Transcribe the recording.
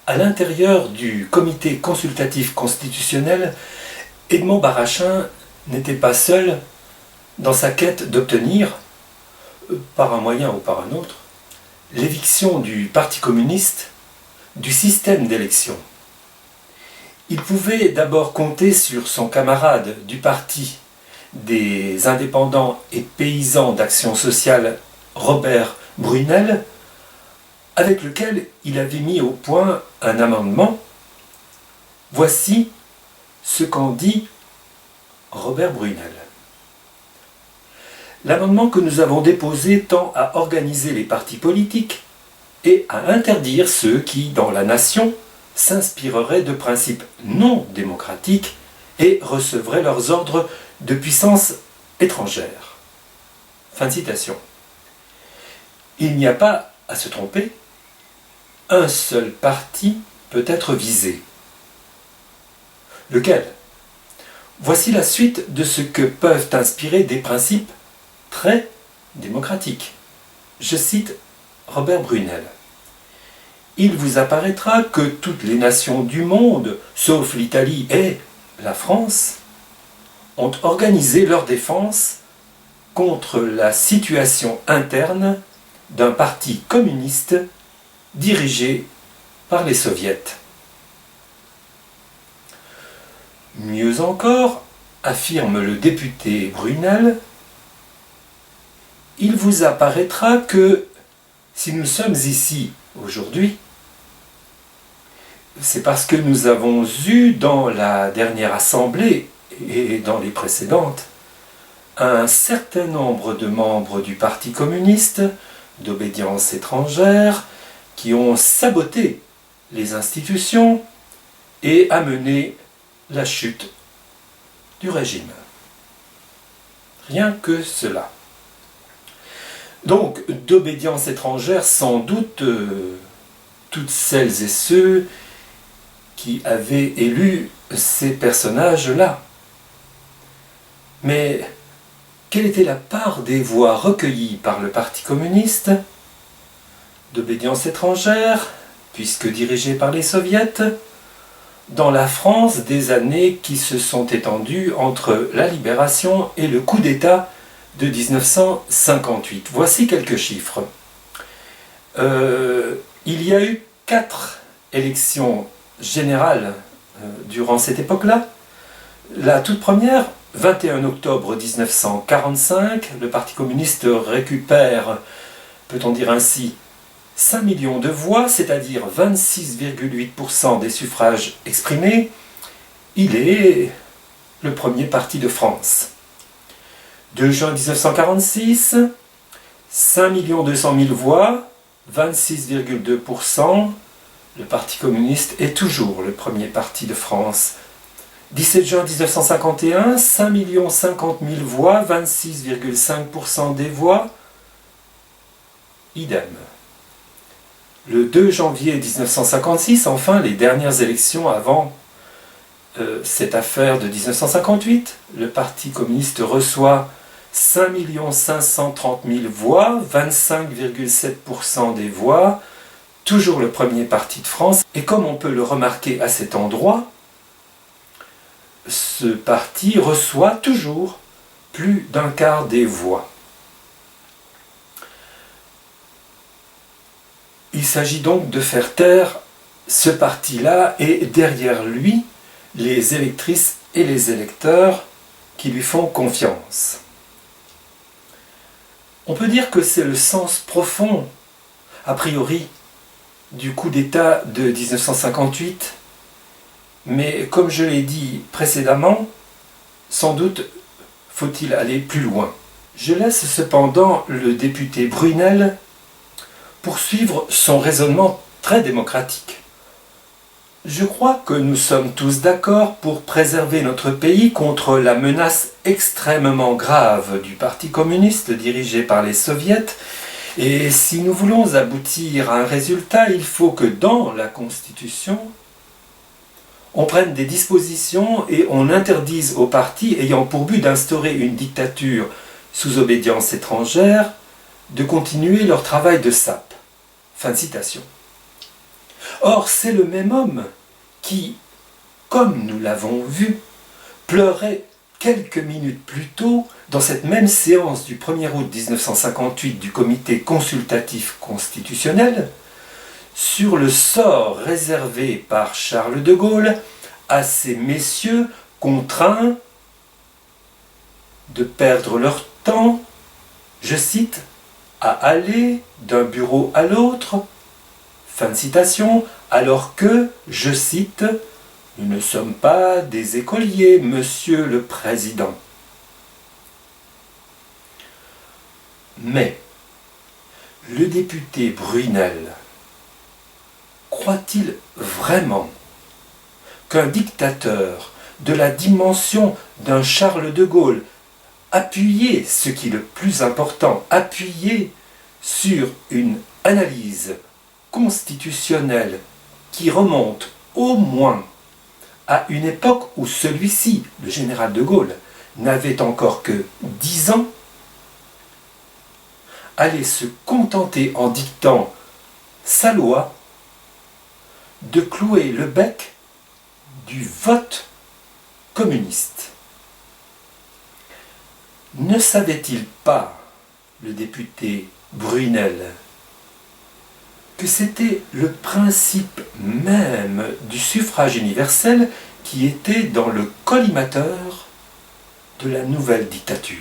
À l'intérieur du comité consultatif constitutionnel, Edmond Barachin n'était pas seul dans sa quête d'obtenir, par un moyen ou par un autre, l'éviction du Parti communiste du système d'élection. Il pouvait d'abord compter sur son camarade du parti des indépendants et paysans d'action sociale, Robert Brunel, avec lequel il avait mis au point un amendement. Voici ce qu'en dit Robert Brunel. L'amendement que nous avons déposé tend à organiser les partis politiques et à interdire ceux qui, dans la nation, s'inspireraient de principes non démocratiques et recevraient leurs ordres de puissances étrangères. Fin de citation. Il n'y a pas à se tromper, un seul parti peut être visé. Lequel? Voici la suite de ce que peuvent inspirer des principes très démocratiques. Je cite Robert Brunel. Il vous apparaîtra que toutes les nations du monde, sauf l'Italie et la France, ont organisé leur défense contre la situation interne d'un parti communiste dirigé par les soviets. Mieux encore, affirme le député Brunel, il vous apparaîtra que si nous sommes ici aujourd'hui, c'est parce que nous avons eu dans la dernière assemblée et dans les précédentes un certain nombre de membres du Parti communiste, d'obédience étrangère, qui ont saboté les institutions et amené la chute du régime. Rien que cela. Donc, d'obédience étrangère, sans doute, toutes celles et ceux qui avaient élu ces personnages-là. Mais quelle était la part des voix recueillies par le Parti communiste, d'obédience étrangère, puisque dirigé par les soviets, dans la France des années qui se sont étendues entre la libération et le coup d'État de 1958. Voici quelques chiffres. Il y a eu 4 élections générales durant cette époque-là. La toute première, 21 octobre 1945, le Parti communiste récupère, peut-on dire ainsi, 5 millions de voix, c'est-à-dire 26,8% des suffrages exprimés. Il est le premier parti de France. 2 juin 1946, 5 200 000 voix, 26,2%. Le Parti communiste est toujours le premier parti de France. 17 juin 1951, 5 50 000 voix, 26,5% des voix. Idem. Le 2 janvier 1956, enfin, les dernières élections avant cette affaire de 1958, le Parti communiste reçoit 5 530 000 voix, 25,7% des voix, toujours le premier parti de France. Et comme on peut le remarquer à cet endroit, ce parti reçoit toujours plus d'un quart des voix. Il s'agit donc de faire taire ce parti-là et derrière lui, les électrices et les électeurs qui lui font confiance. On peut dire que c'est le sens profond, a priori, du coup d'État de 1958, mais comme je l'ai dit précédemment, sans doute faut-il aller plus loin. Je laisse cependant le député Brunel poursuivre son raisonnement très démocratique. Je crois que nous sommes tous d'accord pour préserver notre pays contre la menace extrêmement grave du Parti communiste dirigé par les soviets, et si nous voulons aboutir à un résultat, il faut que dans la Constitution, on prenne des dispositions et on interdise aux partis ayant pour but d'instaurer une dictature sous obédience étrangère de continuer leur travail de sape. Fin de citation. Or, c'est le même homme qui, comme nous l'avons vu, pleurait quelques minutes plus tôt, dans cette même séance du 1er août 1958 du Comité consultatif constitutionnel, sur le sort réservé par Charles de Gaulle à ces messieurs contraints de perdre leur temps, je cite, à aller d'un bureau à l'autre, fin de citation, alors que, je cite, nous ne sommes pas des écoliers, monsieur le Président. Mais le député Brunel croit-il vraiment qu'un dictateur de la dimension d'un Charles de Gaulle, appuyé, ce qui est le plus important, appuyé sur une analyse constitutionnelle qui remonte au moins à une époque où celui-ci, le général de Gaulle, n'avait encore que 10 ans, allait se contenter en dictant sa loi de clouer le bec du vote communiste. Ne savait-il pas, le député Brunel, que c'était le principe même du suffrage universel qui était dans le collimateur de la nouvelle dictature?